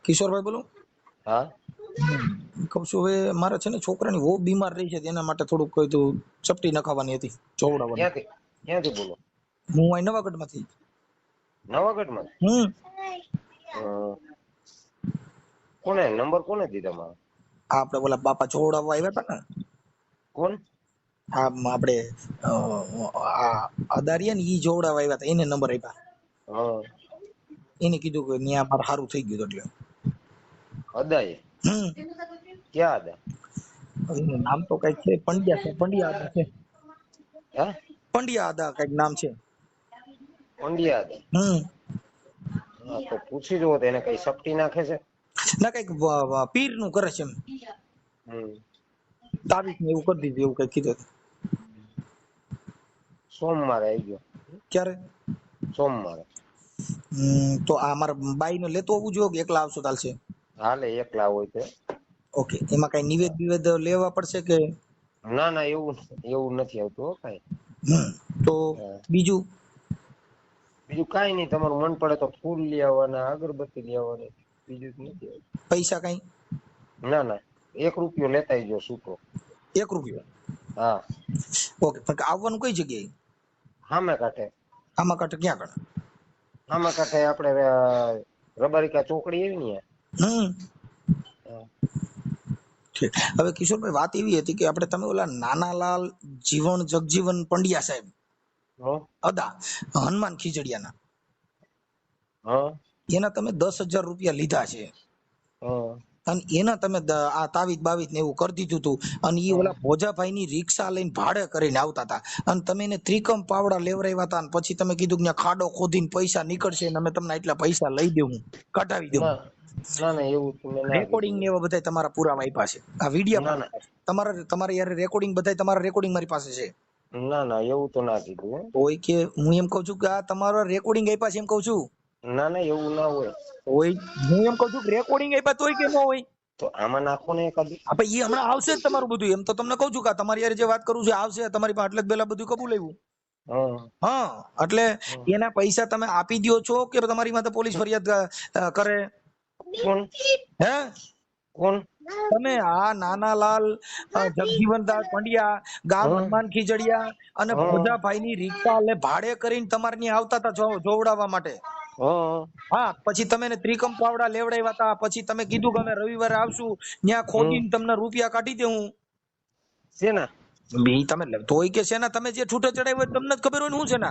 કિશોરભાઈ બોલું. હા કહું છું હવે મારે છે ને છોકરાની બહુ બીમાર રહી છે તેના માટે થોડુંક કોઈ તો ચપટી નખાવાની હતી, ચોવડાવવાની. ક્યાંથી ક્યાંથી બોલો? હું અહીં નવાગઢ માંથી. નવાગઢમાં? કોને નંબર કોને દીધા મારા? આપણે ઓલા બાપા ચોવડાવવા આવ્યા હતા ને, કોણ? હા આપણે આ અદારિયા ને ઈ જોવડાવવા આવ્યા હતા, એને નંબર આપ્યા. હા એને કીધું કે ન્યા મારે સારું થઈ ગયું એટલે. અદાએ? ક્યાં અદા? એનું નામ તો કઈક છે, પંડ્યા છે, પંડ્યા અદા છે, હે પંડ્યા અદા કઈક નામ છે. પંડ્યા અદા? હા તો પૂછી જુઓ તો એને કઈ સપટી નાખે છે? ના કઈક પીર નું કરે છે એમ, તાવીસ ને એવું કરી દીધું એવું કઈક કીધું. સોમવારે આવી ગયો. ક્યારે? સોમવારે. તો આ મારા બાઈ ને લેતો આવવું જોઈએ કે એકલા આવશો ચાલશે? હાલે એકલા હોય તો. ઓકે, એમાં કઈ નિવેદ બિવેદ લેવા પડશે કે? ના ના એવું એવું નથી આવતું હો કઈ. તો બીજું? બીજું કઈ નહીં, તમારું મન પડે તો ફૂલ લઈ આવવાના, અગરબત્તી લઈ આવવાની, બીજું જ નથી આવતું. પૈસા કઈ? ના ના, 1 રૂપિયો લેતા આવજો છૂટો. 1 રૂપિયો? હા. ઓકે, પણ આવવાનું કઈ જગ્યાએ? હામે કાંઠે. આમાં કાંઠે ક્યાં કાંઠે? આમાં કાંઠે આપણે રબારિકા ચોકડી એવી ને. ઠીક. હવે કિશોરભાઈ વાત એવી હતી કે આપણે તમે ઓલા નાનાલાલ જગજીવન પંડ્યા સાહેબ અદા હનુમાન ખીજડીયાના, એના તમે 10,000 રૂપિયા લીધા છે અને એના તમે આ તાવીજ બાવીજ ને એવું કરી દીધું હતું, અને એ ઓલા ભોજાભાઈ ની રિક્ષા લઈને ભાડે કરીને આવતા હતા, અને તમે એને ત્રિકમ પાવડા લેવરાવ્યા હતા, અને પછી તમે કીધું કે ખાડો ખોદીને પૈસા નીકળશે અને અમે તમને એટલા પૈસા લઈ દેવું, કઢાવી દેવું. ના ના એવું તમે ના રેકોર્ડિંગ ને એવા બધા તમારા પુરાવા આપ્યા છે, આ વિડીયો ના ના તમારા યાર રેકોર્ડિંગ બધા તમારા રેકોર્ડિંગ મારી પાસે છે. ના ના એવું તો ના કીધું હો. હોય કે હું એમ કઉ છું કે આ તમારા રેકોર્ડિંગ આપ્યા છે એમ કઉ છું. ના ના એવું ના હોય. હોય હું એમ કઉ છું કે રેકોર્ડિંગ આપ્યા તોય કે ન હોય. તો આમાં નાખો ને એકાદી. આપણે એ હમણાં આવશે જ તમારું બધું, એમ તો તમને કહું છું કે તમારી યાર જે વાત કરું છું આવશે તમારી પાસે, એટલે જ પેલા બધું કબૂલ આવ્યું. હા હા એટલે એના પૈસા તમે આપી દો છો કે તમારી માથે પોલીસ ફરિયાદ કરે? કોણ હે કોણ? તમે આ નાનાલાલ જગજીવનદાસ પંડ્યા ગામ હનુમાન ખીજડીયા અને ભોજાભાઈ ની રિક્ષા લે ભાડે કરીને તમારે ત્યાં આવતા હતા જોવડાવવા માટે. હા હા પછી તમે એને ત્રિકમ પાવડા લેવડાવ્યા હતા, પછી તમે કીધું કે અમે રવિવારે આવશું, ત્યાં ખોદીને તમને રૂપિયા કાઢી દે. હું શેના? બી તમે તોય કે છે ને તમે જે છૂટો ચડાવ્યો હોય તમને જ ખબર હોય ને શું છે ને.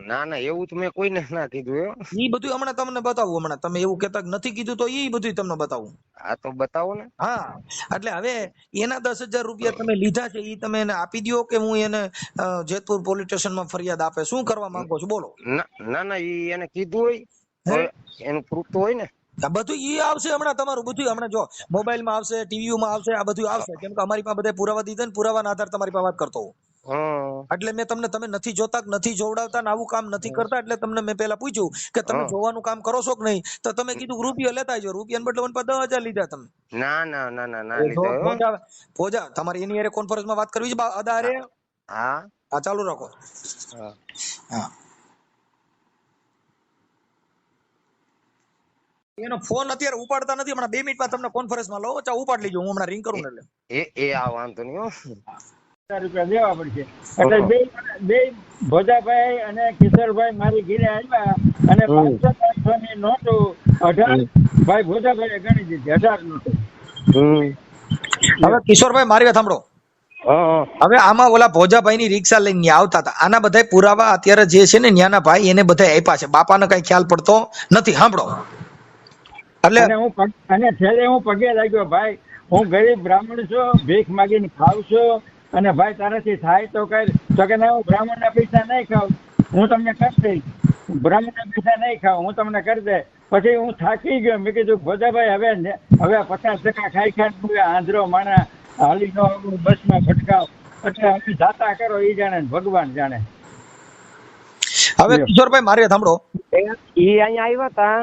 ના ના એવું તો મેં કોઈને ના કીધું હો. ઈ બધું હમણાં તમને બતાવું, હમણાં તમે એવું કહેતા નથી કીધું તો ઈ બધું તમને બતાવું. આ તો બતાવો ને. હા એટલે હવે એના 10,000 રૂપિયા તમે લીધા છે, ઈ તમે એને આપી દો કે હું એને જેતપુર પોલીસ સ્ટેશનમાં ફરિયાદ આપે? શું કરવા માંગો છો બોલો? ના ના ઈ એને કીધું હોય એનું પ્રૂફ તો હોય ને. આ બધું ઈ આવશે હમણાં, તમારું બધું હમણાં જો મોબાઈલ માં આવશે, ટીવી માં આવશે, આ બધું આવશે, કેમ કે અમારી પાસે બધા પુરાવા દીધા ને પુરાવાના આધારે તમારી પાસે વાત કરતો હોઉં. એટલે મેં તમને, તમે નથી જોતા, નથી જોવડાવતા ને આવું કામ નથી કરતા, એટલે તમને મેં પેલા પૂછ્યું કે તમે જોવાનું કામ કરો છો કે નહીં, તો તમે કીધું રૂપિયા લેતા આવજો. રૂપિયા બદલે મને 10,000 લીધા તમે. ના ના ના ના ના લીધા. ભોજા તમારે એની હારે કોન્ફરન્સમાં વાત કરવી છે અદારે? હા હા ચાલુ રાખો. હા એનો ફોન અત્યારે ઉપાડતા નથી, હમણાં 2 મિનિટમાં તમને કોન્ફરન્સમાં લો, ચા ઉપાડ લીજો, હું હમણાં રિંગ કરું ને એટલે એ આ વાંધો નહીં હો. રૂપિયા દેવા પડશે. એટલે બે ભોજાભાઈ અને કિશોરભાઈ મારી ઘરે આવ્યા અને 500 ની નોટો 18 ભાઈ ભોજાભાઈ ગણી દીધી, 18 નોટો. હવે કિશોરભાઈ મારી વાત સાંભળો. હવે આમાં ઓલા ભોજાભાઈ ની રિક્ષા લઈને ન્યા આવતા હતા, આના બધા પુરાવા અત્યારે જે છે ને ન્યાના ભાઈ એને બધા આપ્યા છે, બાપાને કઈ ખ્યાલ પડતો નથી. સાંભળો એટલે અને છેલ્લે હું પગે લાગ્યો, ભાઈ હું ગરીબ બ્રાહ્મણ છું, ભીખ માગીને ખાઉં છું, અને ભાઈ તારાથી થાય તો કર. તો કે ના, હું બ્રાહ્મણના પૈસા નહીં ખાઉં, હું તમને કરી દઈશ. બ્રાહ્મણના પૈસા નહીં ખાઉં, હું તમને કરી દે. પછી હું થાકી ગયો, મેં કીધું ભોજાભાઈ હવે 50% ખાઈ ખાઈ આંધળો માણા હાલી નો બસમાં ભટકાવ, એટલે અમે જાતા કરો એ જાણે ભગવાન જાણે. હવે કિશોરભાઈ મારી વાત સાંભળો. એ અહીંયા આવ્યા હતા,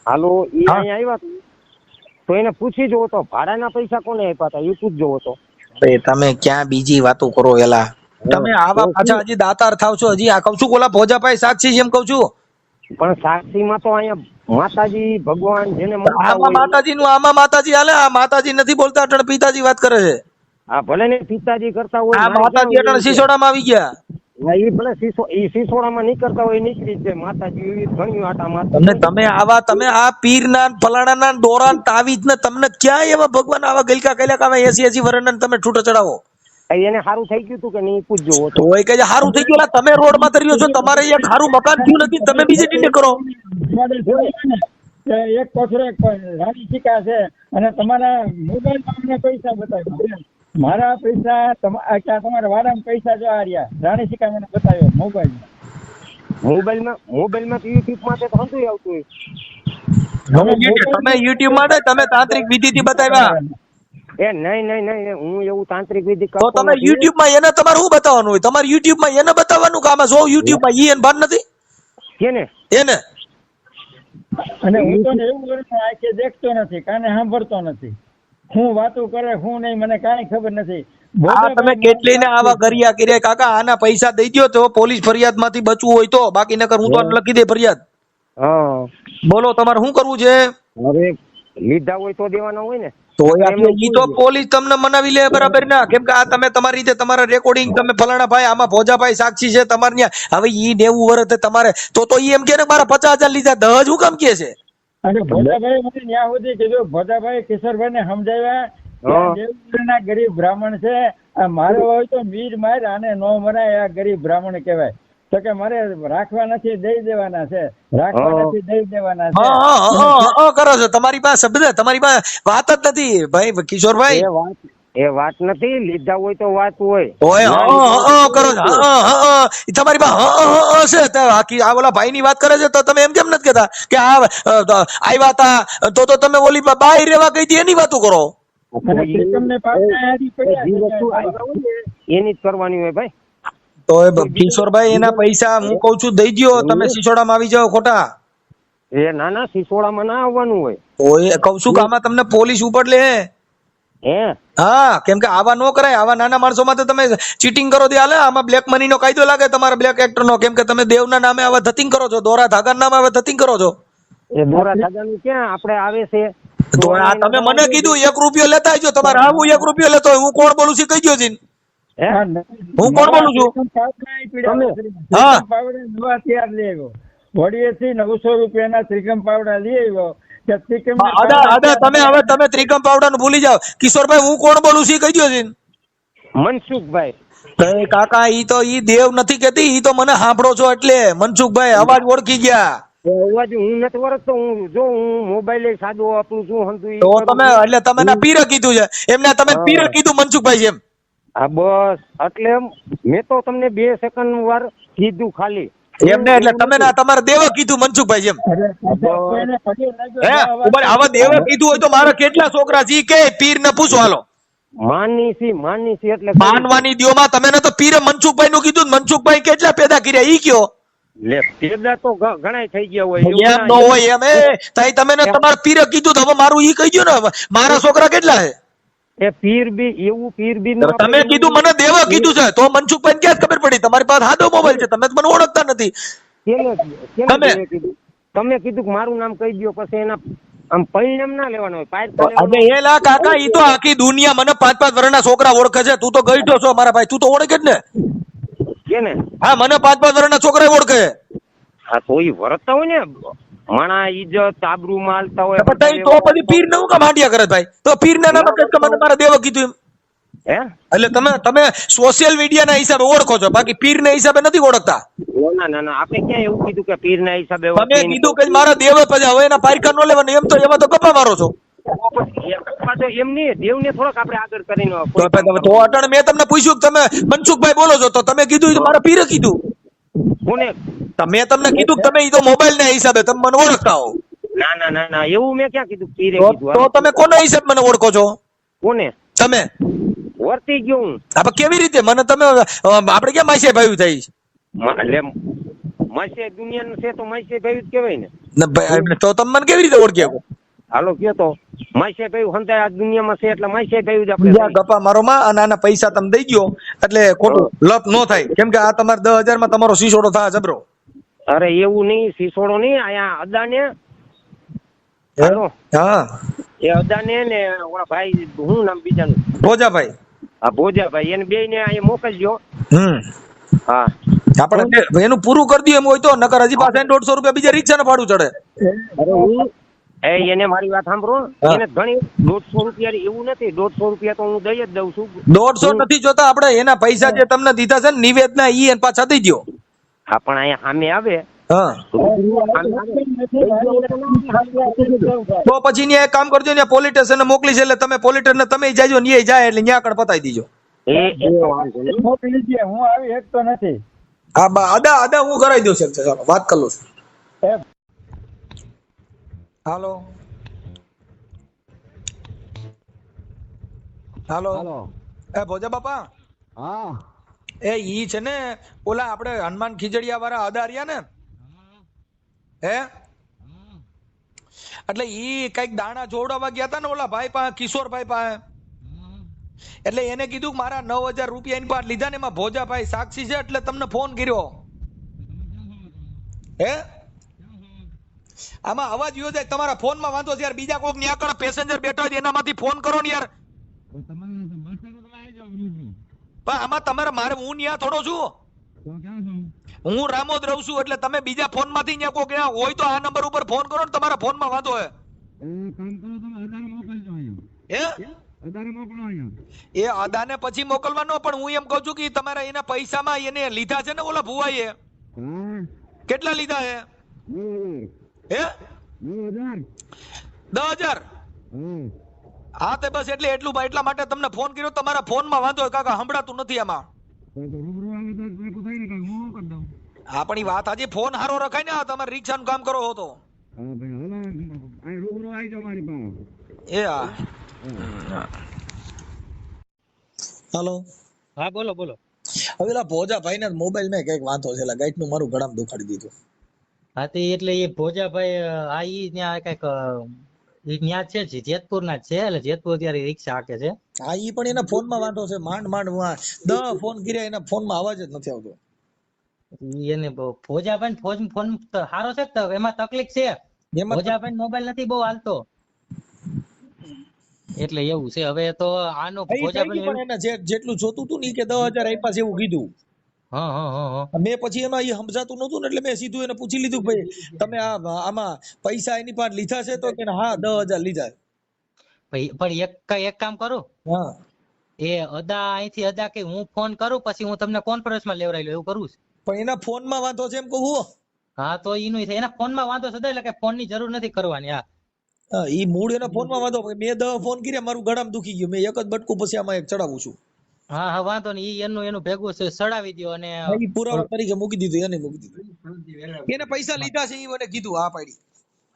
હાલો એ અહીંયા આવ્યા હતા, તો એને પૂછી જોવો તો ભાડાના પૈસા કોને આપ્યા હતા એ પૂછજો તો. તમે ક્યાં બીજી વાતો કરો એલા? તમે આવા પાછા હજી દાતાર થાવ છો. હજી આ કઉ છું ઓલા ભોજાભાઈ સાક્ષી છે એમ કઉ છું. પણ સાક્ષીમાં તો અહીંયા માતાજી ભગવાન જેને આમાં માતાજી નું, આમાં માતાજી હાલે, આ માતાજી નથી બોલતા, અટણ પિતાજી વાત કરે છે. હા ભલે ને પિતાજી કરતા હોય, આ માતાજી અટણ સિસોડામાં આવી ગયા. એ ભલે સિસોડામાં નહીં કરતા હોય, નીકળી જ જાય માતાજી ઘણી આટા માતા. તમે આવા, તમે આ પીર ના ફલાણા ના દોરા તાવીજ ને તમને ક્યાં એવા ભગવાન આવા ગલકા કઈલા કાવે 80 વર્ષના તમે છૂટો ચડાવો? એને સારું થઈ ગયું હતું કે નહીં પૂછજો તો હોય કે સારું થઈ ગયું? તમે રોડ માં તર્યો છો, તમારે એક સારું મકાન થયું નથી, તમે બીજે ટીને કરો. એક કોથળે રાણી સિક્કા છે અને તમારા મોબાઈલમાં મને પૈસા બતાવ્યા, મારા પૈસા તમારા વારામાં પૈસા જો આ રહ્યા, રાણી સિક્કા મને બતાવ્યો મોબાઈલમાં તો યુટ્યુબ માટે તો હંધું આવતું હોય. તમે યુટ્યુબ માટે તમે તાંત્રિક વિધિથી બતાવ્યા? એ નહીં, હું એવું તાંત્રિક વિધિ તો તમે યુટ્યુબ માં એને તમારે શું બતાવવાનું હોય? તમારે યુટ્યુબ માં એને બતાવવાનું કામ જો યુટ્યુબ માં ઈ એને ભાન નથી કેને એને. અને હું તો એવું આંખે દેખતો નથી, કાને સાંભળતો નથી, હું વાતો કરે હું નહીં, મને કાંઈ ખબર નથી. તમે કેટલી ને આવા ગરિયા કર્યા કાકા, આના પૈસા દઈ દો તો પોલીસ ફરિયાદ માંથી બચવું હોય તો, બાકી નકર હું તો લખી દે ફરિયાદ. બોલો તમારે શું કરવું છે? હવે લીધા હોય તો દેવાના હોય ને. તો ઈ તો પોલીસ તમને મનાવી લે બરાબર ના, કેમ કે આ તમે તમારી રીતે તમારા રેકોર્ડિંગ તમે ફલાણા ભાઈ, આમાં ભોજાભાઈ સાક્ષી છે તમારે ત્યાં. હવે ઈ 90 વર્ષ તમારે તો ઈ એમ કે મારા 50,000 લીધા, 10 શું કામ કે છે? અને ભોજાભાઈ મને ત્યાં સુધી કીધું, ભોજાભાઈ કિશોરભાઈ ને સમજાવ્યા, ગરીબ બ્રાહ્મણ છે, મારો હોય તો મીર માર, આને નો મરાય, આ ગરીબ બ્રાહ્મણ કહેવાય. તો કે મારે રાખવા નથી, દઈ દેવાના છે, રાખવા નથી, દઈ દેવાના છે. કરો છો તમારી પાસે શબ્દ, તમારી પાસે વાત જ નથી ભાઈ કિશોરભાઈ. એ વાત નથી, લીધા હોય તો વાત હોય. ઓય કરો છો ઈ તમારી પાસે છે તો આખી આ ઓલા ભાઈ ની વાત કરે છે તો તમે એમ કેમ નથી કહેતા કે આવ્યા તા તો તમે ઓલી બાઈ રેવા ગઈ હતી એની વાતો કરો. અને ત્રિકમને પાવડા આડી પડ્યા જે છે. વસ્તુ આવ્યા હોય ને એની જ કરવાની હોય ભાઈ. તો એ કિશોરભાઈ એના પૈસા હું કઉ છું દઈ દ્યો, તમે સિસોડામાં આવી જાઓ ખોટા. એ નાના સિસોડામાં ના આવવાનું હોય. ઓય કઉ છું કે આમાં તમને પોલીસ ઉપર લે. હે હા, કેમ કે આવા નો કરાય, આવા નાના માણસો માં તો તમે ચીટિંગ કરો દે હાલે. આમાં બ્લેક મની નો કાયદો લાગે તમારા બ્લેક એક્ટર નો, કેમ કે તમે દેવના નામે આવા ધતિંગ કરો છો, દોરા ધાગાના નામે આવા ધતિંગ કરો છો. એ દોરા ધાગાનું ક્યાં આપણે આવે છે? તો આ તમે મને કીધું 1 રૂપિયો લેતા આવજો, તમારે આવું 1 રૂપિયો લેતો હોય, હું કોણ બોલું છું કહી દો જીન. હે? હું કોણ બોલું છું? હા. પાવડા નવા તૈયાર લઈ આવ્યો, વડીએથી 900 રૂપિયાના ત્રિકમ પાવડા લઈ આવ્યો. કે ત્રિકમ તમે ત્રિકમ પાવડા નું ભૂલી જાઓ. કિશોરભાઈ હું કોણ બોલું છું કહી દો જીન. મનસુખભાઈ. એ કાકા ઈ દેવ નથી કેતી, ઈ તો મને સાંભળો છો એટલે. મનસુખભાઈ અવાજ ઓળખી ગયા. અવાજ હું નથી વરસતો, હું મોબાઈલ સાદો વાપરું છું. હંતુ તો તમે એટલે તમે ના પીરે કીધું છે એમને, તમે પીરે કીધું મનસુખભાઈ એમ. હા બસ, એટલે મેં તો તમને 2 સેકન્ડ વાર કીધું ખાલી એમને, એટલે તમે ના તમારે દેવા કીધું મનસુખભાઈ એમ. હે આવા દેવા કીધું હોય તો મારા કેટલા છોકરા છે કે પીર ને પૂછો હાલો. માનીસી એટલે માનવાની દ્યોમાં તમે ને તો પીરે મનસુખભાઈ નું કીધું. મનસુખભાઈ કેટલા પેદા કર્યા ઈ કયો? લે પેદા તો ઘણા થઈ ગયા હોય. એમ નો હોય એમ. તઈ તમે ને તમારા પીરે કીધું તો હવે મારું ઈ કહી દો ને, મારા છોકરા કેટલા છે? એ પીર બી એવું પીર બી તમે કીધું મને દેવા કીધું છે તો મનસુખભાઈ ક્યાં ખબર પડી? તમારી પાસે સાદો મોબાઈલ છે, તમે મને ઓળખતા નથી. તમે કીધું કે મારું નામ કહી દો, પછી એના આમ પરિણામ ના લેવાનું હોય. અરે એલા કાકા, ઈ તો આખી દુનિયા મને 5-5 વર્ષના છોકરા ઓળખે છે. તું તો ગઈઠો છો મારા ભાઈ, તું તો ઓળખે જ ને. કેને? હા, મને 5-5 વર્ષના છોકરા ઓળખે. હા તો ઈ વરતતા હોય ને, માણા ઈજ્જત આબરૂ માલતા હોય. તો પછી પીર ને હું કામ હાંડિયા કરે ભાઈ? તો પીર ના નામે કઈ મને મારા દેવા કીધું એમ. હે? એટલે તમે સોશિયલ મીડિયા ના હિસાબે ઓળખો છો, બાકી પીર ના હિસાબે નથી ઓળખતા. ના આપણે ક્યાં એવું કીધું કે પીર ના હિસાબે? તમે કીધું કે મારા દેવ પછી હવે એના પારકા નો લેવાનું, એમ તો એમાં તો ગપ્પા મારો છો. એમ નહીં, દેવ ને થોડોક આપણે આગળ કરીને તો અટણ મેં તમને પૂછ્યું કે તમે મનસુખભાઈ બોલો છો, તો તમે કીધું મારા પીરે કીધું. કોને? મેં તમને કીધું કે તમે ઈ તો મોબાઈલ ના હિસાબે તમે મને ઓળખતા હો. ના એવું મેં ક્યાં કીધું? પીરે કીધું. તો તમે કોના હિસાબ મને ઓળખો છો? કોને? તમે વર્તી ગયો હું. આપણે કેવી રીતે મને તમે આપણે ક્યાં માસે ભાઈ થઈ? એટલે માસે દુનિયાનું છે તો માસે ભાઈ જ કહેવાય ને. તો તમે મને કેવી રીતે ઓળખ્યા? હાલો કયો તો માસે ભાઈ હંતાય આ દુનિયામાં છે એટલે માસે ભાઈ જ આપણે ગપ્પા મારો માં અને આના પૈસા તમે દઈ ગયો એટલે ખોટું લપ નો થાય, કેમ કે આ તમારે 10,000 માં તમારો શીશોડો થાય જબરો. અરે એવું નહીં, શીશોડો નહીં, અહીંયા અદાને. હાલો હા, એ અદાને ને ઓલા ભાઈ શું નામ બીજાનું? ભોજાભાઈ. હા ભોજાભાઈ, એને બે ને અહીંયા મોકલજો. હા આપણે એનું પૂરું કરી દઈએ એમ હોય તો, નકર હજી પાછા 150 રૂપિયા બીજા રિક્ષા ને ભાડું ચડે. અરે હું એને મારી વાત સાંભળો, એને ઘણી 150 રૂપિયા એવું નથી, 150 રૂપિયા તો હું દઈ જ દઉં છું. 150 નથી જોતા આપણે, એના પૈસા જે તમને દીધા છે ને નિવેદના ઈ એને પાછા દઈ દો. હા પણ અહીંયા સામે આવે. હા તો પછી ને એક કામ કરજો, ને પોલીસ સ્ટેશન મોકલી છે એટલે તમે પોલીસ સ્ટેશન તમે જાજો ને જાય એટલે ન્યા કણ પતાવી દીજો. મોકલી દે, હું આવી શકતો નથી. હા આદા હું કરાવી દઉં છું, ચાલો વાત કરી લઉં છું. હાલો એ ભોજા બાપા. હા એ ઈ છે ને ઓલા આપણે હનુમાન ખીજડીયા વાળા અદારિયા ને હે, એટલે ઈ કઈક દાણા જોડાવા ગયા હતા ને ઓલા ભાઈ પાસે, કિશોરભાઈ પાસે. એટલે એને કીધું કે મારા 9,000 રૂપિયા એની પાસે લીધા ને, એમાં ભોજાભાઈ સાક્ષી છે એટલે તમને ફોન કર્યો. હે આમાં અવાજ યો જાય તમારા ફોન માં, વાંધો છે યાર. બીજા કોઈક ની આગળ પેસેન્જર બેઠા હોય એનામાંથી ફોન કરો ને યાર. પણ આમાં તમારે મારે હું ન્યા થોડો છું, હું રામોદ રહું છું, એટલે તમે બીજા ફોન માંથી ન્યા કોક હોય તો આ નંબર ઉપર ફોન કરો ને, તમારા ફોન માં વાંધો હે. એ અદાને પછી મોકલવાનો, પણ હું એમ કઉ છું કે તમારા એના પૈસામાં એને લીધા છે ને ઓલા ભુવાઈએ, કેટલા લીધા હે? હે 10,000. હા તે બસ એટલે એટલું ભાઈ એટલા માટે તમને ફોન કર્યો. તમારા ફોનમાં વાંધો હોય કાકા, સંભળાતું નથી આમાં. રૂબરૂ આવે તો ભેગું થઈ ને કઈ હું કરી દઉં. હા પણ ઈ વાત આજે ફોન હારો રખાય ને, તમારે રિક્ષાનું કામ કરો હો તો. હા ભાઈ હવે અહીં રૂબરૂ આવી જાવ મારી પાસે. એ હા. હાલો. હા બોલો બોલો. હવે પેલા ભોજાભાઈ ને મોબાઈલ માં કઈક વાંધો છે, ગાઈટ નું મારું ગળામાં દુખાડી દીધું. હા તે એટલે એ ભોજાભાઈ આ ઈ ત્યાં કઈક ત્યાં છે જેતપુર ના જ છે, એટલે જેતપુર ત્યારે રિક્ષા હાકે છે. હા ઈ પણ એના ફોન માં વાંધો છે, માંડ 10 ફોન કર્યા એના ફોન માં અવાજ જ નથી આવતો. ઈ એને ભોજાભાઈ ફોન સારો છે, એમાં તકલીફ છે. એમાં ભોજાભાઈ મોબાઈલ નથી બહુ હાલતો, એટલે એવું છે. હવે તો આનો થઈ ગઈ ભોજાભાઈ પણ એને જેટલું જોતું હતું ને ઈ કે 10,000 આપ્યા છે એવું કીધું. હા હા હા હા. મેં પછી એમાં એ સમજાતું નતું ને એટલે મેં સીધું એને પૂછી લીધું ભાઈ તમે આમાં પૈસા એની પાસે લીધા છે તો કે હા 10,000 લીધા. પણ એક કામ કરું, હા એ અહીંથી અદા કે હું ફોન કરું પછી હું તમને કોન્ફરન્સમાં લેવડાવી લઉં, એવું કરું છું. પણ એના ફોનમાં વાંધો છે એમ કહું. હા તો એનું થાય, એના ફોનમાં વાંધો છે એટલે કે ફોન ની જરૂર નથી કરવાની. હા ઈ મૂળ એના ફોનમાં વાંધો. મેં 10 ફોન કર્યા, મારું ગળામાં દુખી ગયું. મેં એક જ બટકું પછી આમાં એક ચડાવું છું. હા હા વાંધો નહીં, એનું ભેગું સડાવી દો અને ઈ પુરાવા તરીકે મૂકી દીધું, એને મૂકી દીધું. એને પૈસા લીધા છે ઈ મને કીધું. હા પાડી.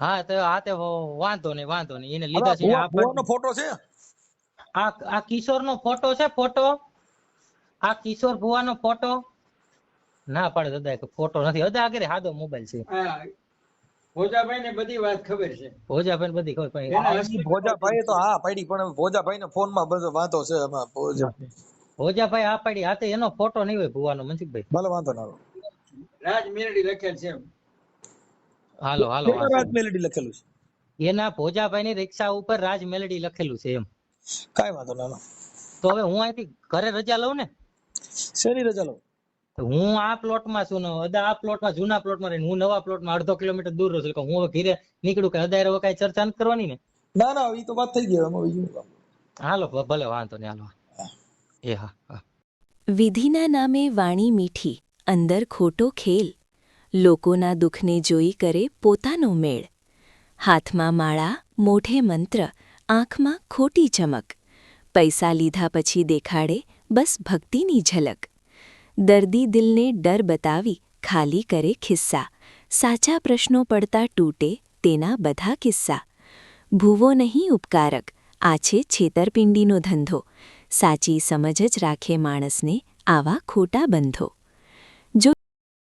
હા તો વાંધો નહીં એને લીધા છે. ભુવાનો ફોટો છે. આ કિશોર નો ફોટો છે, આ કિશોર ભુવાનો ફોટો ના પાડે દાદા કે ફોટો નથી. દાદા આગળ સાદો મોબાઈલ છે. ભોજાભાઈ ને બધી વાત ખબર છે. ભોજાભાઈ બધી ખબર પડી. ભોજાભાઈ તો હા પાડી, પણ ભોજાભાઈ ને ફોન માં બધો વાંધો છે એમાં. ભોજાભાઈ આ પાડી હાથે એનો ફોટો નહીં હોય ભુવાનો મનસુખભાઈ. ભલે વાંધો ના. રાજ મેલડી લખેલ છે. હાલો રાજ મેલડી લખેલું છે. એના ભોજાભાઈ ની રિક્ષા ઉપર રાજ મેલડી લખેલું છે એમ. કાઈ વાંધો ના. તો હવે હું અહીંથી ઘરે રજા લઉં ને. શેની રજા લઉં? હું આ પ્લોટમાં છું ને આ પ્લોટમાં જૂના પ્લોટમાં રહીને હું નવા પ્લોટમાં 1.5 કિલોમીટર દૂર રહું છું. હું હવે ઘરે નીકળું કે અદાય કઈ ચર્ચા નથી કરવાની ને. ના એ તો વાત થઈ ગઈ. એમાં બીજું હાલો ભલે વાંધો નહીં. હાલો એ હા. વિધિના નામે વાણી મીઠી, અંદર ખોટો ખેલ. લોકોના દુઃખને જોઈ કરે પોતાનો મેળ. હાથમાં માળા, મોઢે મંત્ર, આંખમાં ખોટી ચમક. પૈસા લીધા પછી દેખાડે બસ ભક્તિની ઝલક. દર્દી દિલને ડર બતાવી ખાલી કરે ખિસ્સા. સાચા પ્રશ્નો પડતા તૂટે તેના બધા કિસ્સા. ભૂવો નહીં ઉપકારક, આ છે છેતરપિંડીનો ધંધો. સાચી સમજ જ રાખે માણસને આવા ખોટા બંધો. જો